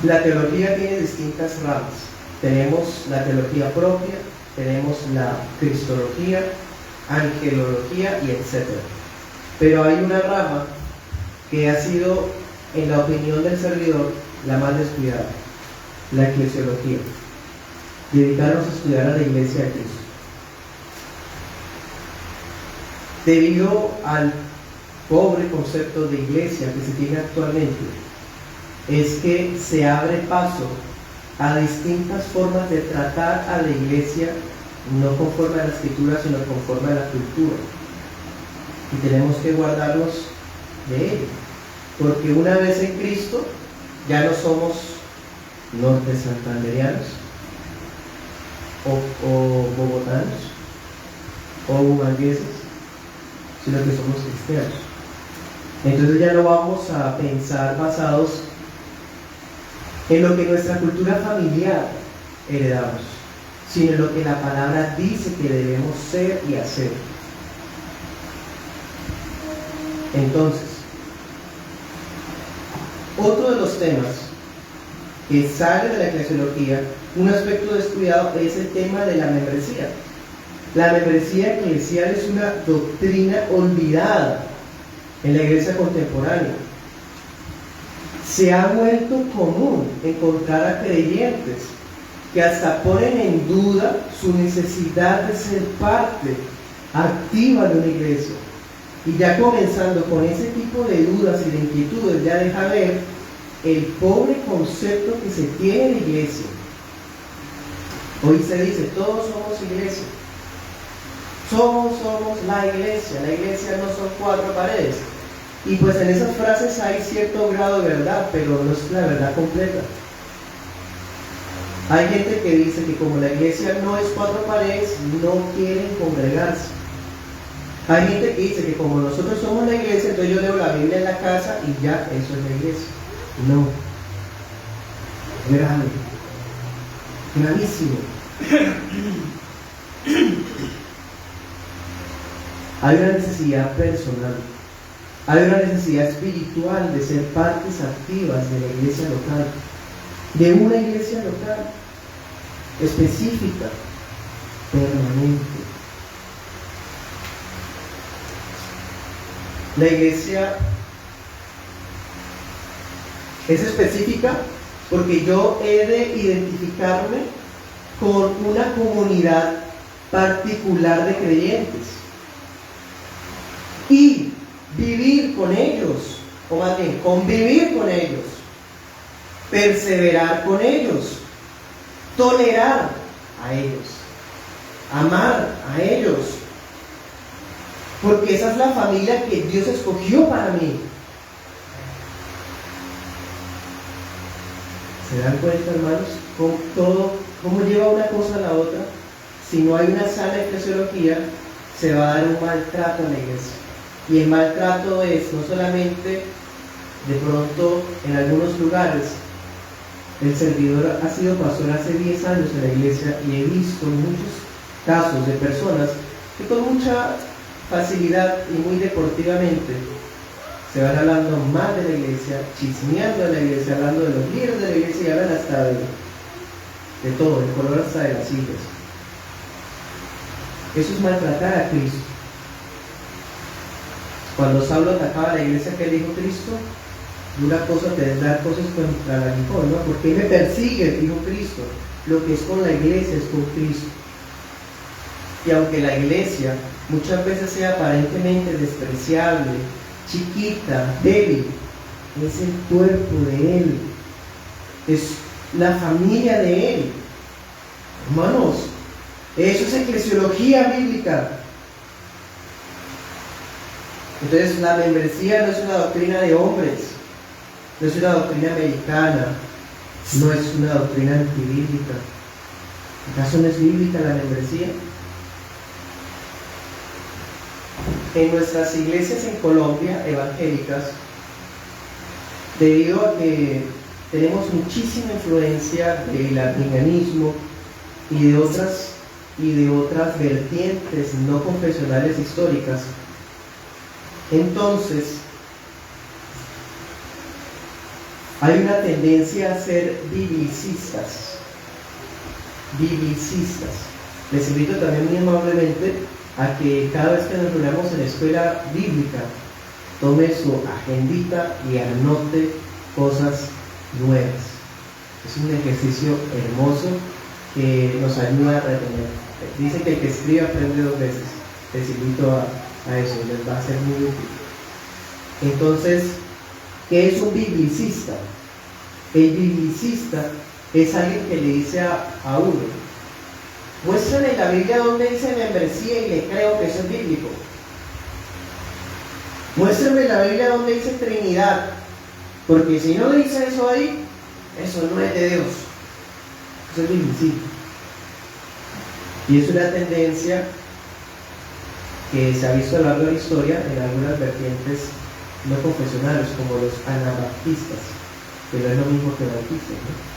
La teología tiene distintas ramas. Tenemos la teología propia, tenemos la cristología, angelología y etc. Pero hay una rama que ha sido, en la opinión del servidor, la más descuidada: la eclesiología. Dedicarnos a estudiar a la Iglesia de Cristo. Debido al pobre concepto de iglesia que se tiene actualmente, es que se abre paso a distintas formas de tratar a la iglesia, no conforme a la escritura, sino conforme a la cultura. Y tenemos que guardarnos de ello, porque una vez en Cristo ya no somos norte santanderianos o bogotanos o umangueses, sino que somos cristianos. Entonces ya no vamos a pensar basados en lo que nuestra cultura familiar heredamos, sino en lo que la palabra dice que debemos ser y hacer. Entonces, otro de los temas que sale de la eclesiología, un aspecto descuidado, es el tema de la membresía. La membresía eclesial es una doctrina olvidada en la iglesia contemporánea. Se ha vuelto común encontrar a creyentes que hasta ponen en duda su necesidad de ser parte activa de una iglesia. Y ya comenzando con ese tipo de dudas y de inquietudes, ya deja ver el pobre concepto que se tiene de iglesia. Hoy se dice, todos somos iglesia. Somos la iglesia. La iglesia no son cuatro paredes. Y pues en esas frases hay cierto grado de verdad, pero no es la verdad completa. Hay gente que dice que como la iglesia no es cuatro paredes, no quieren congregarse. Hay gente que dice que como nosotros somos la iglesia, entonces yo leo la Biblia en la casa y ya, eso es la iglesia. No. Grave. Gravísimo. Hay una necesidad personal, hay una necesidad espiritual de ser partes activas de la iglesia local, de una iglesia local específica, permanente. La iglesia es específica porque yo he de identificarme con una comunidad particular de creyentes y vivir con ellos, o más bien convivir con ellos, perseverar con ellos, tolerar a ellos, amar a ellos, porque esa es la familia que Dios escogió para mí. ¿Se dan cuenta, hermanos, cómo lleva una cosa a la otra? Si no hay una sana eclesiología, se va a dar un maltrato a la iglesia. Y el maltrato es no solamente, de pronto, en algunos lugares. El servidor ha sido pastor hace 10 años en la iglesia y he visto muchos casos de personas que con mucha facilidad y muy deportivamente se van hablando mal de la iglesia, chismeando de la iglesia, hablando de los líderes de la iglesia y hablan hasta de todo, del color hasta de las sillas. Eso es maltratar a Cristo. Cuando Saulo atacaba a la iglesia, ¿qué dijo Cristo? Una cosa te es dar cosas contra el aguijón, ¿no? ¿Por qué me persigues? Dijo Cristo. Lo que es con la iglesia es con Cristo. Y aunque la iglesia muchas veces sea aparentemente despreciable, chiquita, débil, es el cuerpo de Él, es la familia de Él. Hermanos, eso es eclesiología bíblica. Entonces la membresía no es una doctrina de hombres, no es una doctrina americana, no es una doctrina antibíblica. ¿Acaso no es bíblica la membresía? En nuestras iglesias en Colombia, evangélicas, debido a que tenemos muchísima influencia del arminianismo y de otras vertientes no confesionales históricas, entonces Hay una tendencia a ser biblicistas. Biblicistas. Les invito también muy amablemente a que cada vez que nos reunamos en la escuela bíblica, tome su agendita y anote cosas nuevas. Es un ejercicio hermoso que nos ayuda a retener. Dicen que el que escribe aprende 2 veces. Les invito a eso, les va a ser muy útil. Entonces, ¿qué es un biblicista? El biblicista es alguien que le dice a uno: muéstrame en la Biblia donde dice membresía y le creo que eso es bíblico. Muéstrame en la Biblia donde dice Trinidad, porque si no dice eso ahí, eso no es de Dios. Eso es biblicista. Y es una tendencia que se ha visto a lo largo de la historia en algunas vertientes no confesionales, como los anabaptistas, que no es lo mismo que bautistas, ¿no?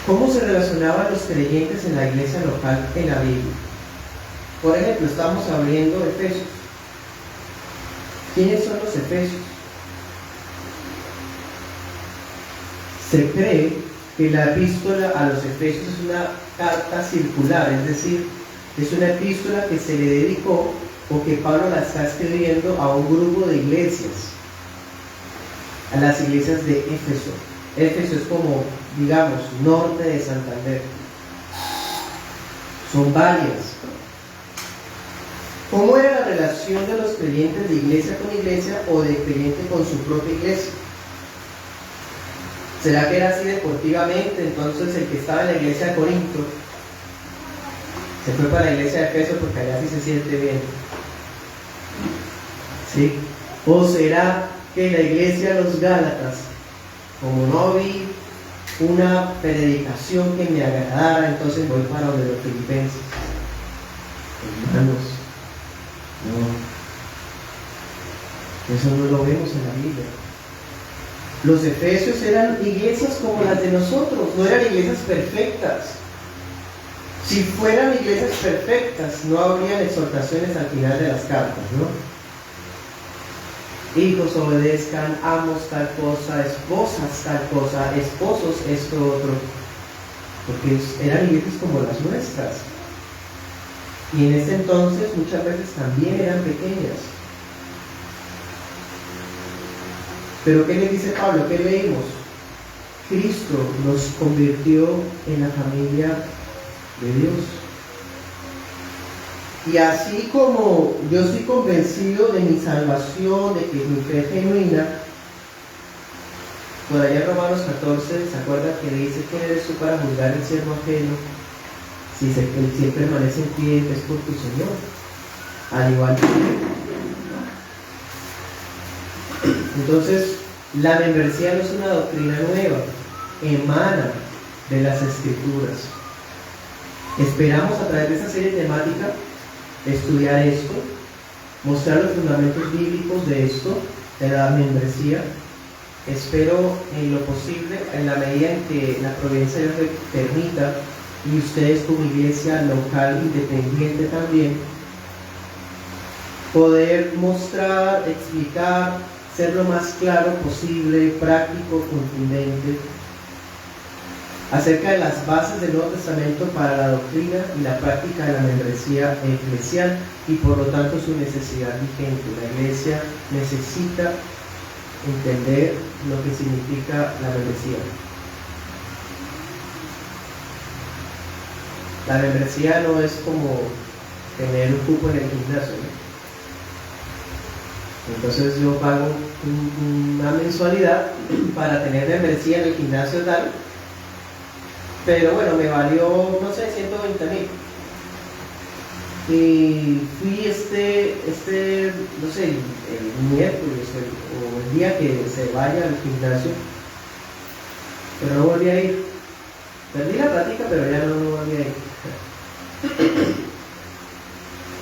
¿Cómo se relacionaban los creyentes en la iglesia local en la Biblia? Por ejemplo, estamos abriendo Efesios. ¿Quiénes son los efesios? Se cree que la epístola a los efesios es una carta circular, es decir, es una epístola que se le dedicó o que Pablo la está escribiendo a un grupo de iglesias, a las iglesias de Éfeso. Éfeso es como, digamos, norte de Santander. Son varias. ¿Cómo era la relación de los creyentes de iglesia con iglesia o de creyente con su propia iglesia? ¿Será que era así deportivamente? Entonces el que estaba en la iglesia de Corinto se fue para la iglesia de Efeso porque allá sí se siente bien. ¿Sí? ¿O será que la iglesia de los Gálatas, como no vi una predicación que me agradara, entonces voy para donde los filipenses? Hermanos, no, eso no lo vemos en la Biblia. Los efesios eran iglesias como las de nosotros, no eran iglesias perfectas. Si fueran iglesias perfectas, no habrían exhortaciones al final de las cartas, ¿no? Hijos, obedezcan, amos tal cosa, esposas tal cosa, esposos esto otro, porque eran iglesias como las nuestras. Y en ese entonces muchas veces también eran pequeñas. Pero ¿qué le dice Pablo? ¿Qué leímos? Cristo nos convirtió en la familia de Dios. Y así como yo estoy convencido de mi salvación, de que mi fe es genuina, por allá en Romanos 14, ¿se acuerdan que dice: ¿quién eres tú para juzgar el siervo ajeno? Si él permanece en pie, es por tu Señor. Al igual que entonces, la membresía no es una doctrina nueva, emana de las Escrituras. Esperamos a través de esta serie temática estudiar esto, mostrar los fundamentos bíblicos de esto, de la membresía. Espero en lo posible, en la medida en que la providencia Dios permita, y ustedes como iglesia local independiente también, poder mostrar, explicar, ser lo más claro posible, práctico, contundente, acerca de las bases del Nuevo Testamento para la doctrina y la práctica de la membresía eclesial y por lo tanto su necesidad vigente. La iglesia necesita entender lo que significa la membresía. La membresía no es como tener un cupo en el gimnasio, ¿no? Entonces yo pago una mensualidad para tener membresía en el gimnasio tal, pero bueno, me valió, no sé, 120,000. Y fui no sé, el miércoles o el día que se vaya al gimnasio, pero no volví a ir. Perdí la práctica, pero ya no volví a ir.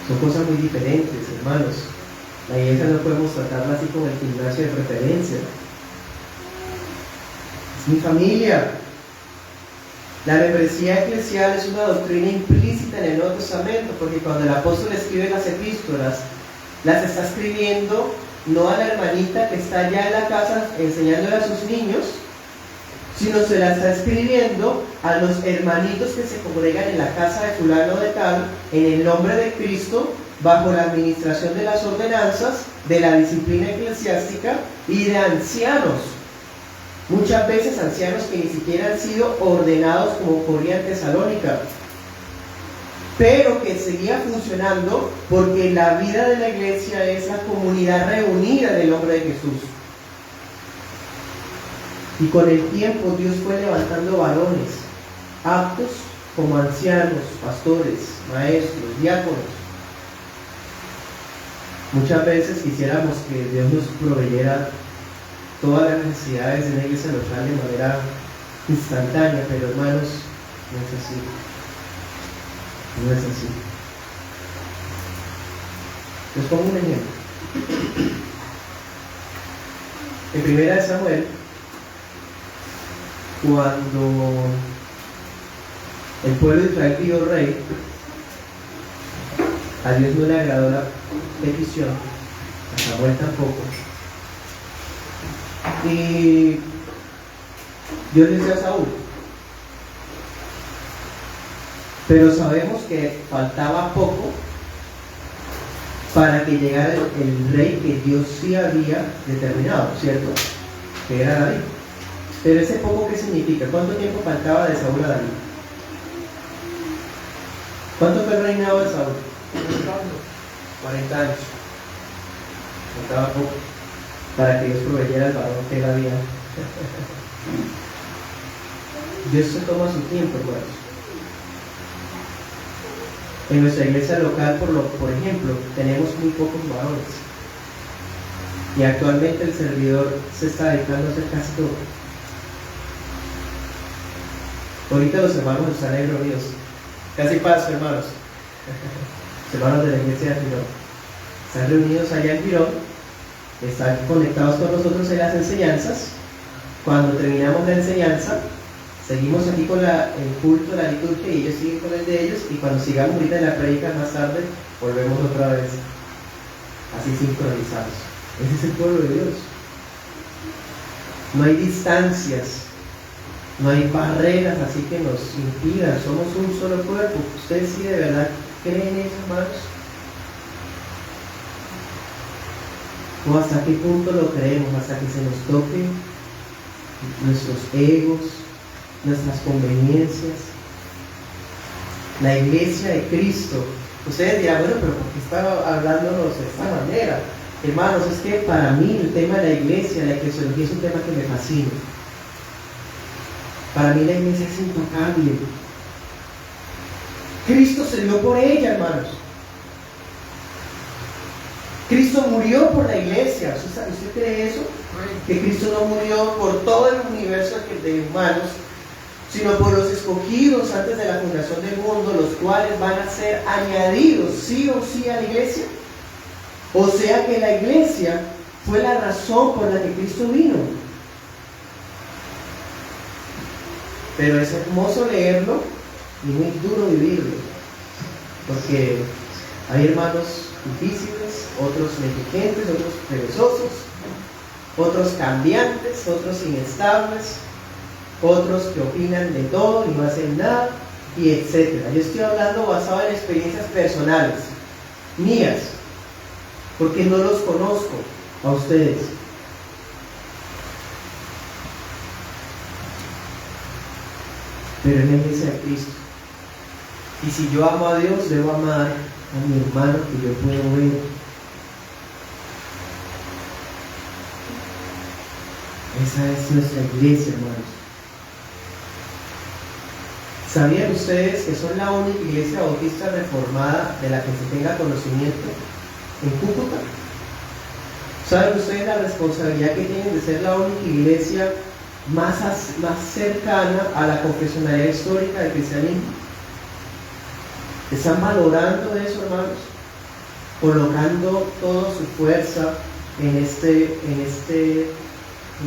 Son cosas muy diferentes, hermanos. La iglesia no podemos tratarla así como el gimnasio de preferencia. Es mi familia. La membresía eclesial es una doctrina implícita en el Nuevo Testamento, porque cuando el apóstol escribe las epístolas, las está escribiendo no a la hermanita que está allá en la casa enseñándole a sus niños, sino se la está escribiendo a los hermanitos que se congregan en la casa de fulano de tal, en el nombre de Cristo, bajo la administración de las ordenanzas, de la disciplina eclesiástica y de ancianos. Muchas veces ancianos que ni siquiera han sido ordenados como ocurría en Tesalónica, pero que seguía funcionando porque la vida de la iglesia es la comunidad reunida del nombre de Jesús. Y con el tiempo Dios fue levantando varones aptos como ancianos, pastores, maestros, diáconos. Muchas veces quisiéramos que Dios nos proveyera todas las necesidades de la iglesia local de manera instantánea, pero hermanos, no es así. No es así. Les pongo un ejemplo. En 1 Samuel, cuando el pueblo de Israel pidió rey, a Dios no le agradó la petición, a Samuel tampoco. Y Dios le dice a Saúl, pero sabemos que faltaba poco para que llegara el rey que Dios sí había determinado, ¿cierto? Que era David. Pero ese poco, ¿qué significa? ¿Cuánto tiempo faltaba de Saúl a David? ¿Cuánto fue el reinado de Saúl? 40 años. Faltaba poco para que Dios proveyera el varón que él había. Dios se toma su tiempo, hermanos. En nuestra iglesia local, por ejemplo, tenemos muy pocos varones. Y actualmente el servidor se está dedicando a hacer casi todo. Ahorita los hermanos están ahí reunidos. Casi paso, hermanos. Los hermanos de la iglesia de Girón. Están reunidos allá en Girón. Están conectados con nosotros en las enseñanzas. Cuando terminamos la enseñanza, seguimos aquí con el culto, la liturgia, y ellos siguen con el de ellos, y cuando sigamos ahorita en la predica más tarde, volvemos otra vez, así sincronizados. Ese es el pueblo de Dios. No hay distancias, no hay barreras así que nos impidan, somos un solo cuerpo. ¿Ustedes sí de verdad creen eso, hermanos? ¿O hasta qué punto lo creemos? Hasta que se nos toquen nuestros egos, nuestras conveniencias. La iglesia de Cristo. Ustedes dirán, bueno, pero ¿por qué está hablándonos de esta manera? Hermanos, es que para mí el tema de la iglesia, la eclesiología, es un tema que me fascina. Para mí la iglesia es intocable. Cristo se dio por ella, hermanos. Cristo murió por la iglesia. ¿Usted cree eso? Que Cristo no murió por todo el universo de humanos, sino por los escogidos antes de la fundación del mundo, los cuales van a ser añadidos sí o sí a la iglesia. O sea que la iglesia fue la razón por la que Cristo vino. Pero es hermoso leerlo y muy duro vivirlo, porque hay hermanos difíciles, otros negligentes, otros perezosos, otros cambiantes, otros inestables, otros que opinan de todo y no hacen nada, y etcétera. Yo estoy hablando basado en experiencias personales, mías, porque no los conozco a ustedes. Pero es la iglesia de Cristo. Y si yo amo a Dios, debo amar a mi hermano que yo puedo ver. Esa es nuestra iglesia, hermanos. ¿Sabían ustedes que son la única iglesia bautista reformada de la que se tenga conocimiento en Cúcuta? ¿Saben ustedes la responsabilidad que tienen de ser la única iglesia más cercana a la confesionalidad histórica del cristianismo? ¿Están valorando eso, hermanos? Colocando toda su fuerza en este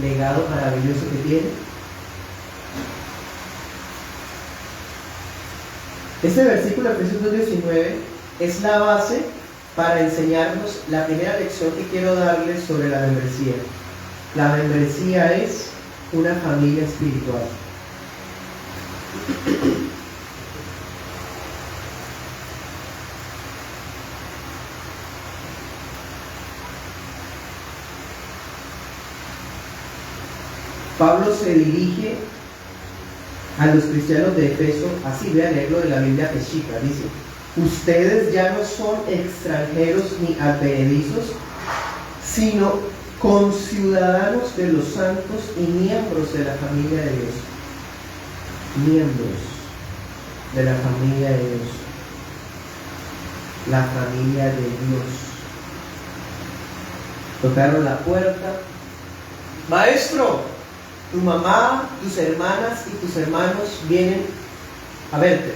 legado maravilloso que tiene. Este versículo de Efesios 2:19 es la base para enseñarnos la primera lección que quiero darles sobre la membresía. La membresía es una familia espiritual. Pablo se dirige a los cristianos de Efeso, así voy a leerlo de la Biblia Peshitta, dice: ustedes ya no son extranjeros ni advenedizos, sino conciudadanos de los santos y miembros de la familia de Dios. Miembros de la familia de Dios. La familia de Dios. Tocaron la puerta. Maestro, tu mamá, tus hermanas y tus hermanos vienen a verte.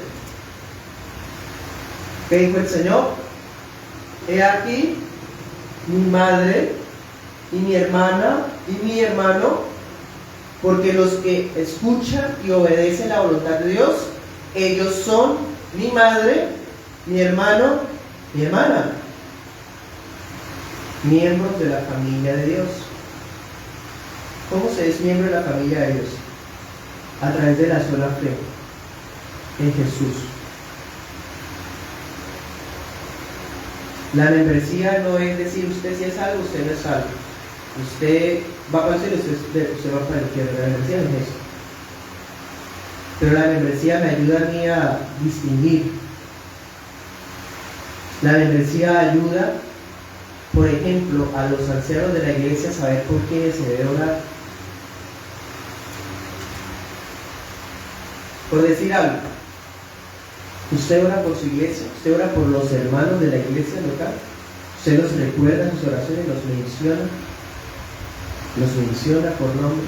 ¿Qué dijo el Señor? He aquí mi madre y mi hermana y mi hermano, porque los que escuchan y obedecen la voluntad de Dios, ellos son mi madre, mi hermano, mi hermana, miembros de la familia de Dios. ¿Cómo se es miembro de la familia de Dios? A través de la sola fe en Jesús. La membresía no es decir usted si es salvo, usted no es salvo. Usted va para el cielo, usted va para el infierno. La membresía no es eso. Pero la membresía me ayuda a mí a distinguir. La membresía ayuda, por ejemplo, a los ancianos de la iglesia a saber por qué se debe orar. Por decir algo, usted ora por su iglesia, usted ora por los hermanos de la iglesia local, usted los recuerda en sus oraciones, los menciona por nombre.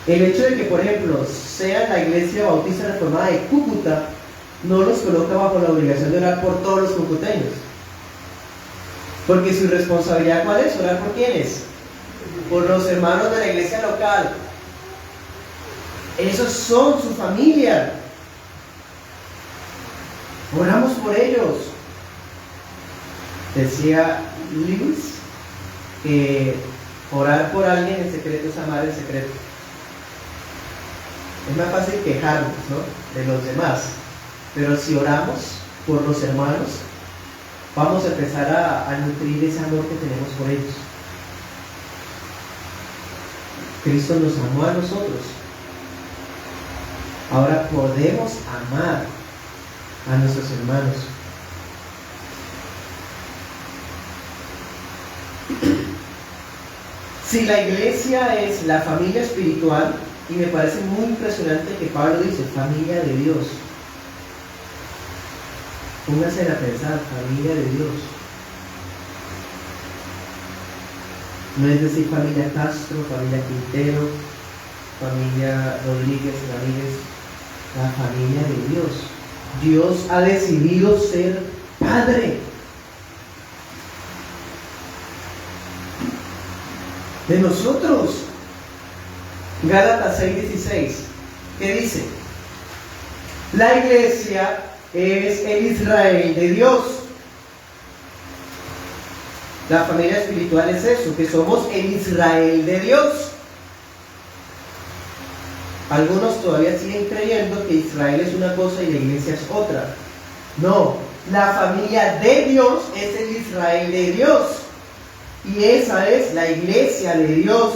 El hecho de que, por ejemplo, sea la iglesia bautista reformada de Cúcuta, no los coloca bajo la obligación de orar por todos los cucuteños. Porque su responsabilidad, ¿cuál es? ¿Orar por quiénes? Por los hermanos de la iglesia local. Esos son su familia. Oramos por ellos. Decía Lewis que orar por alguien en secreto es amar en secreto. Es más fácil quejarnos, ¿no?, de los demás. Pero si oramos por los hermanos, vamos a empezar a nutrir ese amor que tenemos por ellos. Cristo nos amó a nosotros. Ahora podemos amar a nuestros hermanos. Si la iglesia es la familia espiritual, y me parece muy impresionante que Pablo dice familia de Dios. Pónganse a pensar, familia de Dios. No es decir familia Castro, familia Quintero, familia Rodríguez, Ramírez. La familia de Dios. Dios ha decidido ser Padre de nosotros. Gálatas 6:16, ¿qué dice? La iglesia es el Israel de Dios. La familia espiritual es eso, que somos el Israel de Dios. Algunos todavía siguen creyendo que Israel es una cosa y la iglesia es otra. No, la familia de Dios es el Israel de Dios. Y esa es la iglesia de Dios.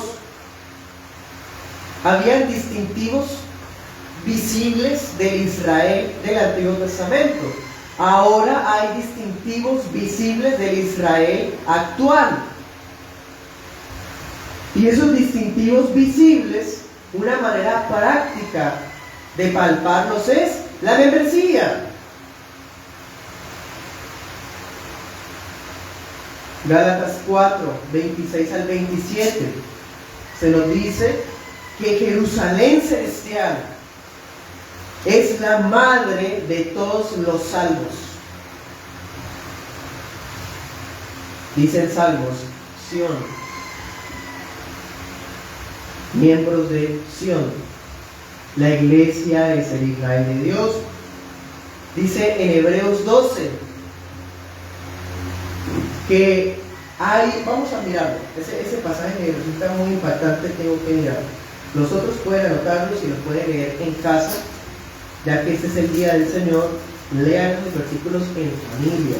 Habían distintivos visibles del Israel del Antiguo Testamento. Ahora hay distintivos visibles del Israel actual. Y esos distintivos visibles, una manera práctica de palparlos es la membresía. Gálatas 4, 26 al 27, se nos dice que Jerusalén celestial es la madre de todos los salvos. Dicen salvos, Sión, miembros de Sión. La iglesia es el Israel de Dios. Dice en Hebreos 12 que hay, vamos a mirarlo, ese pasaje me resulta muy impactante, tengo que mirarlo. Los otros pueden anotarlos y los pueden leer en casa, ya que este es el día del Señor. Lean los versículos en familia,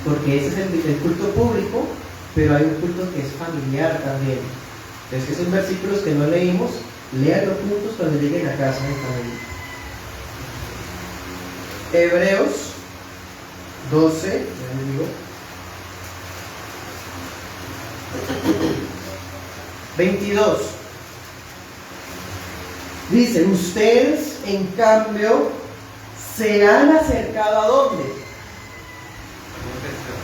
porque ese es el culto público, pero hay un culto que es familiar también. Entonces esos versículos que no leímos, léanlos juntos cuando lleguen a casa en familia. Hebreos 12, ya les digo, 22. Dice, ustedes en cambio se han acercado ¿a dónde?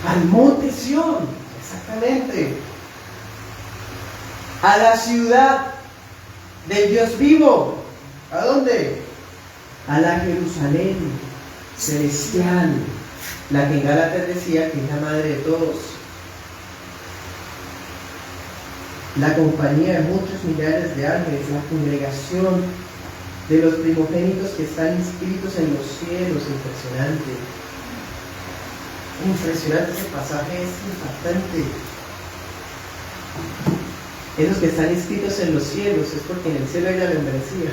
Al monte Sión, exactamente. A la ciudad del Dios vivo. ¿A dónde? A la Jerusalén celestial, la que en Gálatas decía que es la madre de todos. La compañía de muchos millares de ángeles, la congregación de los primogénitos que están inscritos en los cielos. Impresionante. Impresionante ese pasaje, es impactante. Esos que están inscritos en los cielos es porque en el cielo hay la membresía.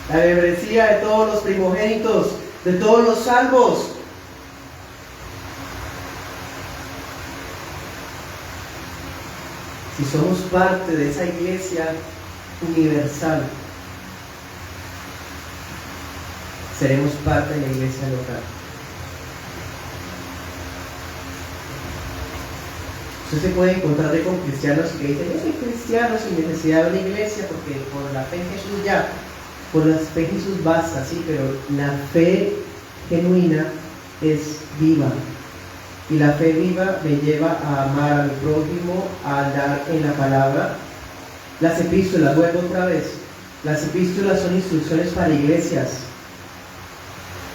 La membresía de todos los primogénitos, de todos los salvos. Si somos parte de esa iglesia universal, seremos parte de la iglesia local. Usted se puede encontrar con cristianos que dicen, yo soy cristiano sin necesidad de una iglesia porque por la fe en Jesús ya, por la fe en Jesús basta, sí, pero la fe genuina es viva. Y la fe viva me lleva a amar a mi prójimo, a andar en la palabra. Las epístolas, vuelvo otra vez, las epístolas son instrucciones para iglesias.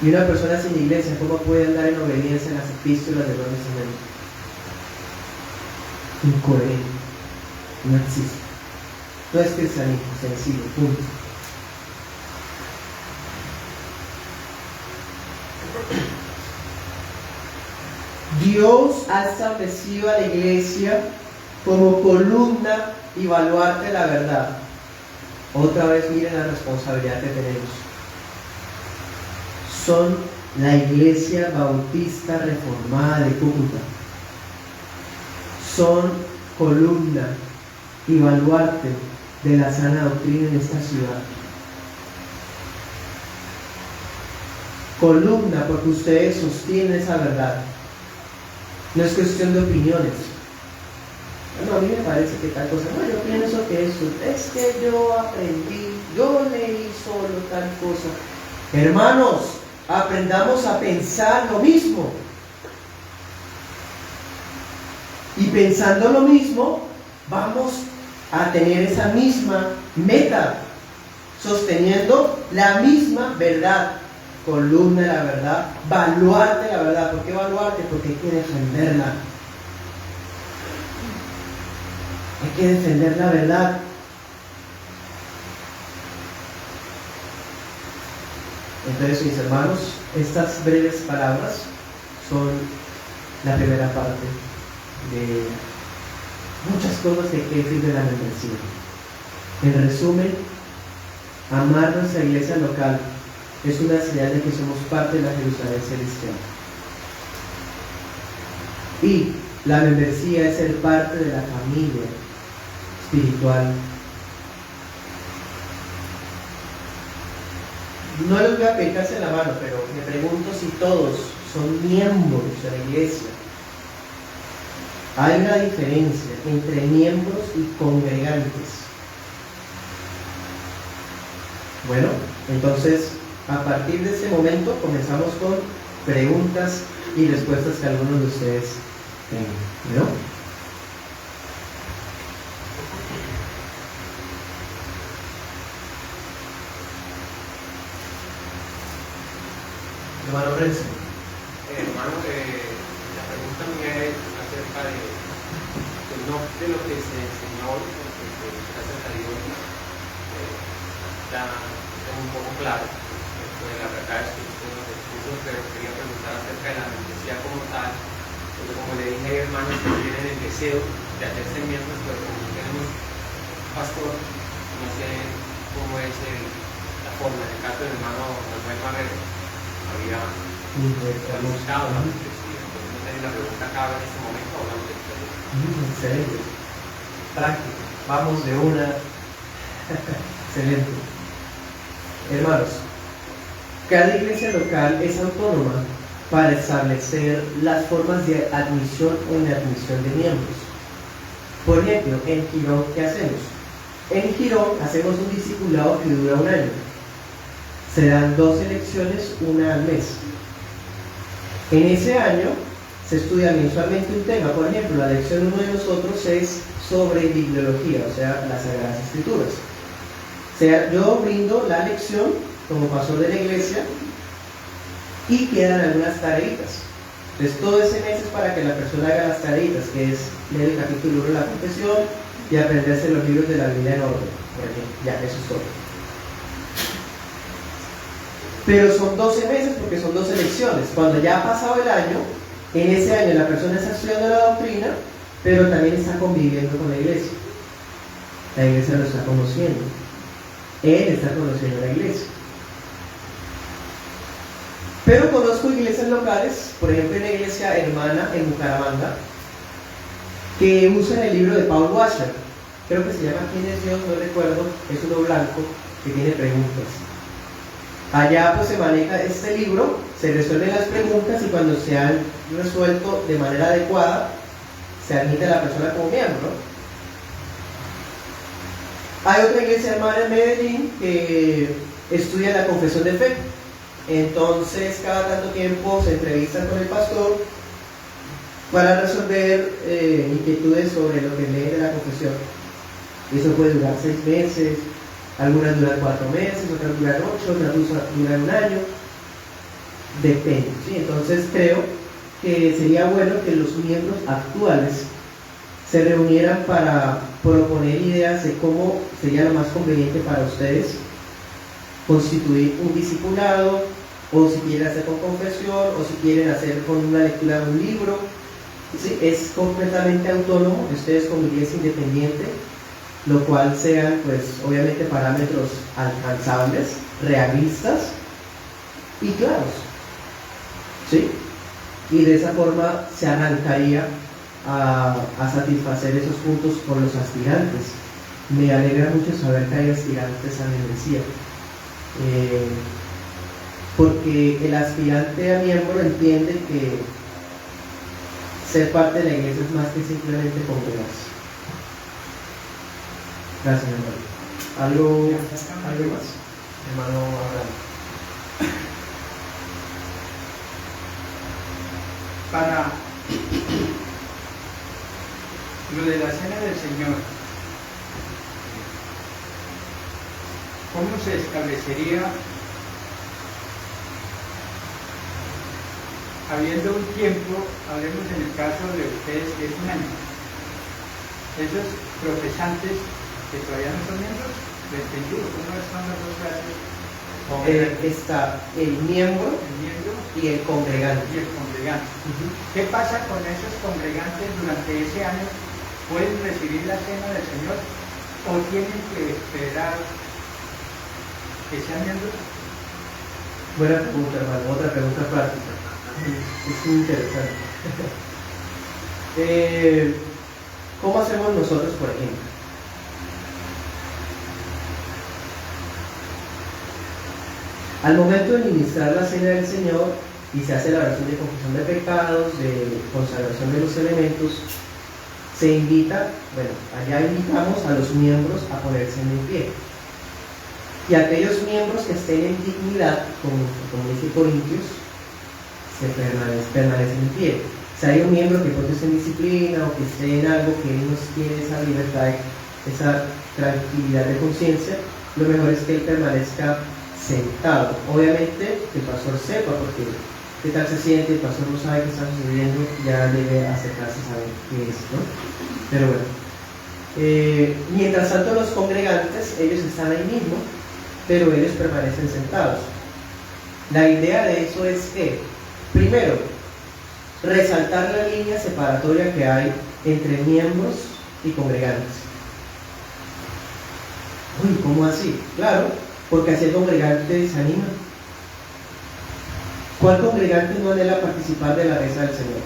Y una persona sin iglesia, ¿cómo puede andar en obediencia en las epístolas del Nuevo Testamento? Incoherente, no existe. No es cristianismo, sencillo, punto. Dios ha establecido a la iglesia como columna y baluarte de la verdad. Otra vez miren la responsabilidad que tenemos. Son la Iglesia Bautista Reformada de Cúcuta. Son columna y baluarte de la sana doctrina en esta ciudad. Columna porque ustedes sostienen esa verdad. No es cuestión de opiniones. Bueno, a mí me parece que tal cosa, no, yo pienso que eso, es que yo aprendí, yo leí solo tal cosa. Hermanos, aprendamos a pensar lo mismo. Y pensando lo mismo, vamos a tener esa misma meta, sosteniendo la misma verdad. Columna de la verdad, baluarte la verdad. ¿Por qué baluarte? Porque hay que defenderla. Hay que defender la verdad. Entonces, mis hermanos, estas breves palabras son la primera parte de muchas cosas que hay que decir de la membresía. En resumen, amar nuestra iglesia local es una señal de que somos parte de la Jerusalén celestial. Y la membresía es ser parte de la familia espiritual. No les voy a pedir en la mano, pero me pregunto si todos son miembros de la iglesia. Hay una diferencia entre miembros y congregantes. Bueno, entonces, a partir de ese momento comenzamos con preguntas y respuestas que algunos de ustedes tengan, ¿no? Hermano Renzo. Hermano, la pregunta mía es acerca de, no de lo que se enseñó hoy, porque gracias a Dios ya tengo un poco claro de la verdad de los discursos, pero quería preguntar acerca de la membresía como tal, porque como le dije, hay hermanos que tienen el deseo de hacerse miembros, pero como no tenemos pastor, no sé cómo es la forma. En el caso del hermano Manuel Marrero, había solicitado la membresía. Entonces, no sé si la pregunta cabe en este momento o hablamos de historia. Excelente. Práctico. Vamos de una. Excelente. Hermanos, cada iglesia local es autónoma para establecer las formas de admisión o inadmisión de miembros. Por ejemplo, en Girón, ¿qué hacemos? En Girón hacemos un discipulado que dura un año. Se dan 2 lecciones, una al mes. En ese año se estudia mensualmente un tema. Por ejemplo, la lección 1 de nosotros es sobre bibliología, o sea, las Sagradas Escrituras. O sea, yo brindo la lección como pastor de la iglesia y quedan algunas tareitas. Entonces, todo ese mes es para que la persona haga las tareitas, que es leer el capítulo 1 de la confesión y aprenderse los libros de la Biblia en orden. Por ejemplo, ya, eso es todo. Pero son 12 meses porque son 12 lecciones. Cuando ya ha pasado el año, en ese año la persona está estudiando la doctrina, pero también está conviviendo con la iglesia. La iglesia lo está conociendo. Él está conociendo a la iglesia. Pero conozco iglesias locales, por ejemplo, una iglesia hermana en Bucaramanga, que usan el libro de Paul Washer. Creo que se llama ¿Quién es Dios? No recuerdo. Es uno blanco que tiene preguntas. Allá pues se maneja este libro, se resuelven las preguntas y cuando se han resuelto de manera adecuada, se admite a la persona como miembro. Hay otra iglesia hermana en Medellín que estudia la confesión de fe. Entonces, cada tanto tiempo se entrevistan con el pastor para resolver inquietudes sobre lo que lee de la confesión. Eso puede durar 6 meses, algunas duran 4 meses, otras duran 8, otras duran un año. Depende, ¿sí? Entonces, creo que sería bueno que los miembros actuales se reunieran para proponer ideas de cómo sería lo más conveniente para ustedes constituir un discipulado, o si quieren hacer con confesión, o si quieren hacer con una lectura de un libro. ¿Sí? Es completamente autónomo, ustedes como iglesia independiente, lo cual sean pues obviamente parámetros alcanzables, realistas y claros. ¿Sí? Y de esa forma se arrancaría a satisfacer esos puntos por los aspirantes. Me alegra mucho saber que hay aspirantes a membresía, porque el aspirante a miembro entiende que ser parte de la iglesia es más que simplemente congregarse. Gracias, hermano. ¿Algo más? Hermano Abraham. Para lo de la cena del Señor, ¿cómo se establecería, habiendo un tiempo, hablemos en el caso de ustedes que es un año, esos profesantes que todavía no son miembros del Señor, ¿cómo están las dos clases? Está el miembro y el congregante. ¿Qué pasa con esos congregantes durante ese año? ¿Pueden recibir la cena del Señor o tienen que esperar que sean miembros? Buena pregunta, hermano. Otra pregunta práctica. Es muy interesante. ¿Cómo hacemos nosotros, por ejemplo? Al momento de ministrar la cena del Señor y se hace la oración de confesión de pecados, de consagración de los elementos, se invita, allá invitamos a los miembros a ponerse en pie. Y aquellos miembros que estén en dignidad, como dice Corintios, se permanecen en pie. Si hay un miembro que proteste en disciplina o que esté en algo que no tiene esa libertad, esa tranquilidad de conciencia, lo mejor es que él permanezca sentado. Obviamente que el pastor sepa, porque qué tal se siente, el pastor no sabe qué está sucediendo, ya debe acercarse a saber qué es, ¿no? Pero bueno, mientras tanto los congregantes, ellos están ahí mismo, pero ellos permanecen sentados. La idea de eso es que, primero, resaltar la línea separatoria que hay entre miembros y congregantes. Uy, ¿cómo así? Claro, porque así el congregante se anima. ¿Cuál congregante no anhela participar de la mesa del Señor?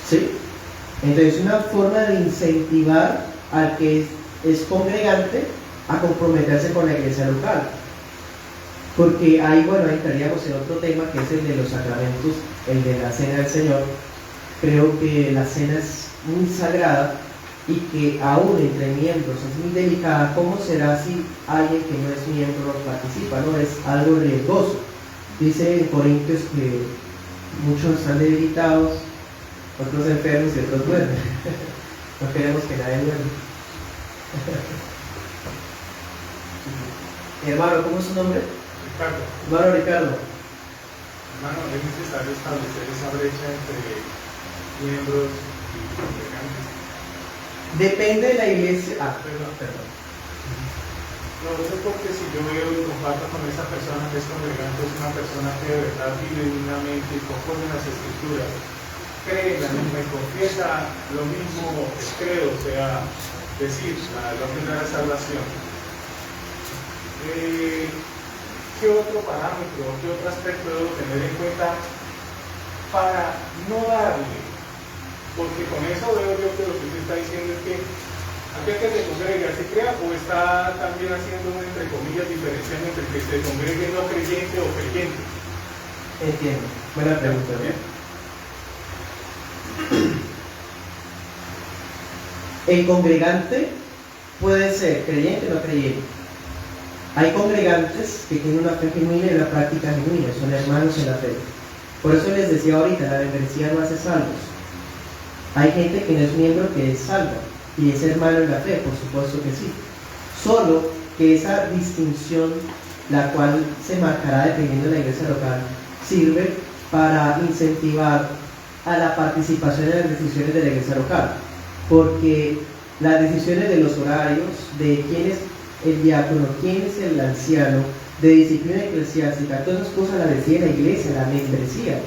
¿Sí? Entonces es una forma de incentivar al que es congregante a comprometerse con la iglesia local. Porque ahí, bueno, ahí entraríamos en otro tema que es el de los sacramentos, el de la cena del Señor. Creo que la cena es muy sagrada y que aún entre miembros es muy delicada. ¿Cómo será si alguien que no es miembro no participa? ¿No? Es algo riesgoso. Dice en Corintios que muchos están debilitados, otros enfermos y otros duermen. No queremos que nadie duerme. Hermano, ¿cómo es su nombre? Ricardo. Hermano Ricardo. Hermano, es necesario establecer esa brecha entre miembros y congregantes. Depende de la iglesia. Perdón. No, eso es porque si yo veo y comparto con esa persona que es congregante, es una persona que de verdad vive dignamente y conforme a las escrituras, cree en la misma y confiesa lo mismo que creo, o sea, decir, la doctrina de la salvación. ¿Qué otro parámetro, qué otro aspecto debo tener en cuenta para no darle? Porque con eso veo yo que lo que usted está diciendo es que aquel que se congrega se crea o está también haciendo una, entre comillas, diferenciando entre que se congregue no creyente o creyente. Entiendo. Buena pregunta. ¿No? El congregante puede ser creyente o no creyente. Hay congregantes que tienen una fe genuina y una práctica genuina, son hermanos en la fe. Por eso les decía ahorita, la membresía no hace salvos. Hay gente que no es miembro que es salva y es hermano en la fe, por supuesto que sí. Solo que esa distinción, la cual se marcará dependiendo de la iglesia local, sirve para incentivar a la participación en las decisiones de la iglesia local. Porque las decisiones de los horarios, de quién es el diácono, quién es el anciano, de disciplina eclesiástica, todas esas cosas las decide la iglesia, la membresía.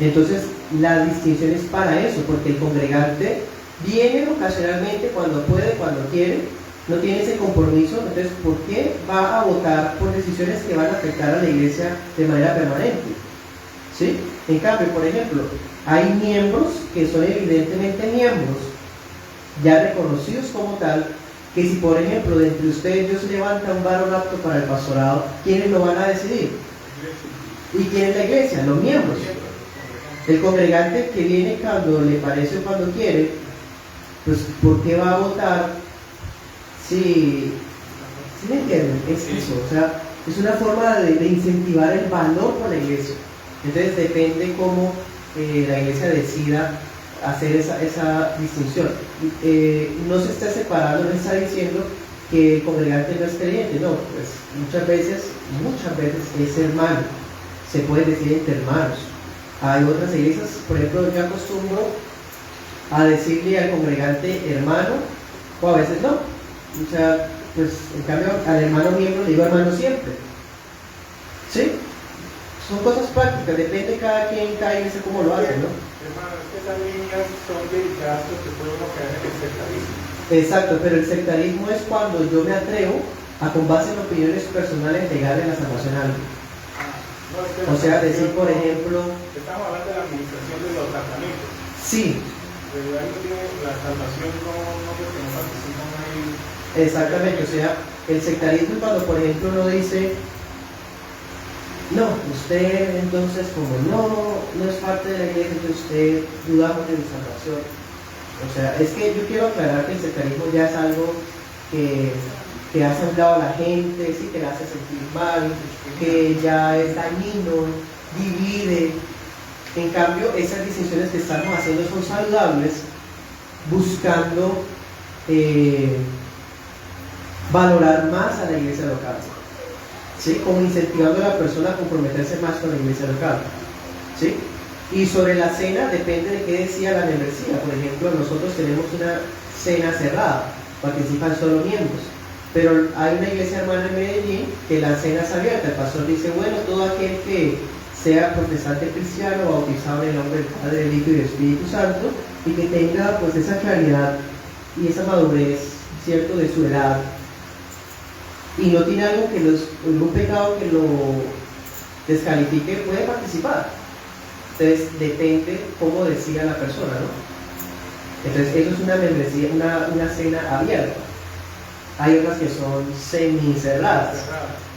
Entonces, la distinción es para eso, porque el congregante viene ocasionalmente cuando puede, cuando quiere, no tiene ese compromiso. Entonces, ¿por qué va a votar por decisiones que van a afectar a la iglesia de manera permanente? ¿Sí? En cambio, por ejemplo, hay miembros que son evidentemente miembros, ya reconocidos como tal, que si por ejemplo de entre ustedes Dios levanta un varón apto para el pastorado, ¿quiénes lo van a decidir? ¿Y quién es la iglesia? Los miembros. El congregante que viene cuando le parece o cuando quiere, pues ¿por qué va a votar si me entienden? Es eso, o sea, es una forma de incentivar el valor por la iglesia. Entonces depende cómo la iglesia decida hacer esa distinción. No se está separando, no está diciendo que el congregante no es creyente, no, pues muchas veces es hermano, se puede decir entre hermanos. Hay otras iglesias, por ejemplo, yo acostumbro a decirle al congregante hermano, o a veces no. O sea, pues en cambio al hermano miembro le digo hermano siempre. ¿Sí? Son cosas prácticas, depende de cada quien, cada iglesia cómo lo hace, ¿no? Hermano, es que esas líneas son delicadas porque puede uno caer en el sectarismo. Exacto, pero el sectarismo es cuando yo me atrevo a, con base en opiniones personales, negarle la salvación a alguien. No, es que O sea, decir, por ejemplo, estamos hablando de la administración de los tratamientos. sí, De verdad no tiene la salvación, no porque no participan ahí. exactamente, o sea, el sectarismo es cuando, por ejemplo, uno dice, no, usted entonces como no es parte de la iglesia, entonces usted dudamos de su salvación. O sea, es que yo quiero aclarar que el sectarismo ya es algo que ha sembrado a la gente, sí, que la hace sentir mal, que ya es dañino, divide. En cambio, esas decisiones que estamos haciendo son saludables, buscando valorar más a la iglesia local, ¿sí? Como incentivando a la persona a comprometerse más con la iglesia local, ¿sí? Y sobre la cena depende de qué decía la membresía. Por ejemplo, nosotros tenemos una cena cerrada, participan solo miembros, pero hay una iglesia hermana en Medellín que la cena es abierta. El pastor dice, bueno, todo aquel que sea protestante cristiano, bautizado en el nombre del Padre, del Hijo y del Espíritu Santo, y que tenga pues esa claridad y esa madurez, ¿cierto?, de su edad, y no tiene algo que un pecado que lo descalifique, puede participar. Entonces depende cómo decida la persona, ¿no? Entonces eso es una membresía, una cena abierta. Hay otras que son semi-cerradas.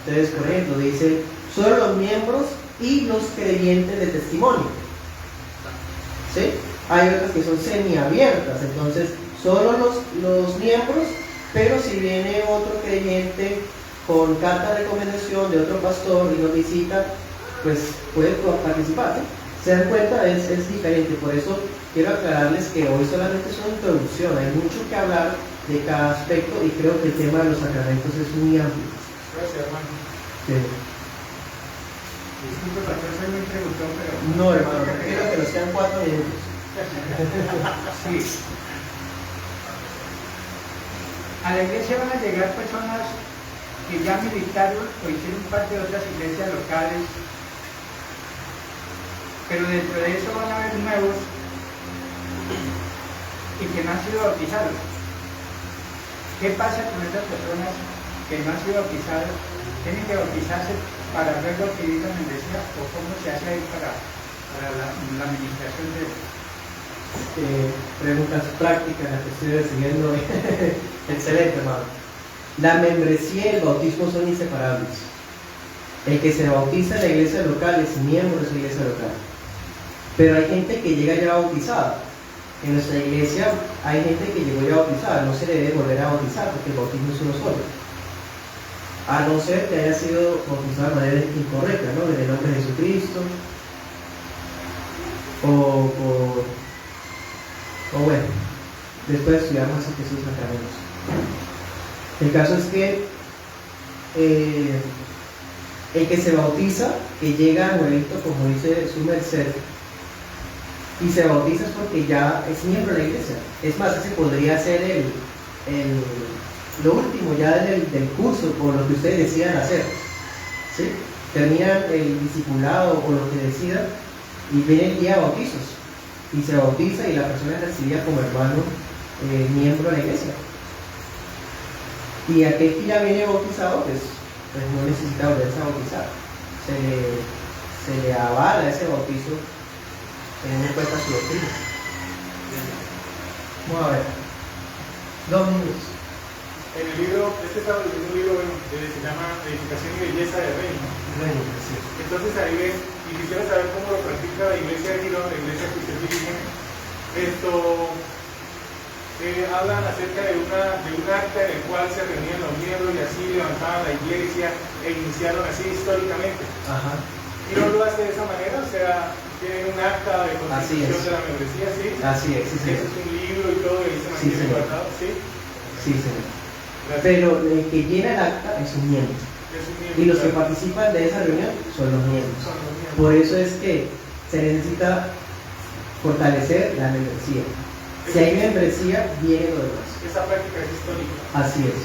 Entonces, por ejemplo, dice solo los miembros y los creyentes de testimonio. ¿Sí? Hay otras que son semi-abiertas. Entonces, solo los miembros, pero si viene otro creyente con carta de recomendación de otro pastor y nos visita, pues puede participar. ¿Sí? Se dan cuenta, es diferente. Por eso quiero aclararles que hoy solamente es una introducción. Hay mucho que hablar de cada aspecto y creo que el tema de los sacramentos es muy amplio. Gracias, hermano. Sí. Disculpe, pastor, soy muy preguntón, pero... No, hermano, quiero que nos quedan 4 minutos. Sí. A la iglesia van a llegar personas que ya militaron o hicieron parte de otras iglesias locales, pero dentro de eso van a haber nuevos y que no han sido bautizados. ¿Qué pasa con esas personas que no han sido bautizadas? ¿Tienen que bautizarse para luego adquirir la membresía o cómo se hace ahí para la administración de eso? Preguntas prácticas las que estoy recibiendo. Excelente, hermano. La membresía y el bautismo son inseparables. El que se bautiza en la iglesia local es miembro de esa iglesia local. Pero hay gente que llega ya bautizada. En nuestra iglesia hay gente que llegó ya bautizada. No se le debe volver a bautizar porque el bautismo es uno solo. A no ser que haya sido bautizado de manera incorrecta, ¿no? En el nombre de Jesucristo. O bueno, después estudiamos así que sus sacramentos. El caso es que el que se bautiza, que llega a nuevito, como dice su merced, y se bautiza es porque ya es miembro de la iglesia. Es más, ese podría ser lo último ya del curso, o lo que ustedes decidan hacer. ¿Sí? Terminan el discipulado o lo que decidan, y viene el día de bautizos. Y se bautiza y la persona es recibida como hermano, miembro de la iglesia. Y aquel que ya viene bautizado, pues no necesita volverse a bautizar. Se le avala ese bautizo teniendo en cuenta su doctrina. Vamos a ver. 2 minutos. En el libro, estaba leyendo un libro que se llama Edificación y Belleza del Reino. Sí. Entonces ahí ven, y quisiera saber cómo lo practica la iglesia de Girón, la iglesia que usted dirige. Hablan acerca de un acta en el cual se reunían los miembros y así levantaban la iglesia e iniciaron así históricamente. Ajá. Y no lo hace de esa manera, o sea, tienen un acta de constitución de la membresía, ¿sí? Así es, sí, Ese es un libro y todo, y ahí se mantiene guardado, ¿sí? Sí, señor. Gracias. Pero el que llena el acta es un miembro. Es un miembro, Y los que claro. participan de esa reunión son los miembros. Son los miembros. Por eso es que se necesita fortalecer la membresía. Si hay membresía, viene lo demás. Esa práctica es histórica. Así es.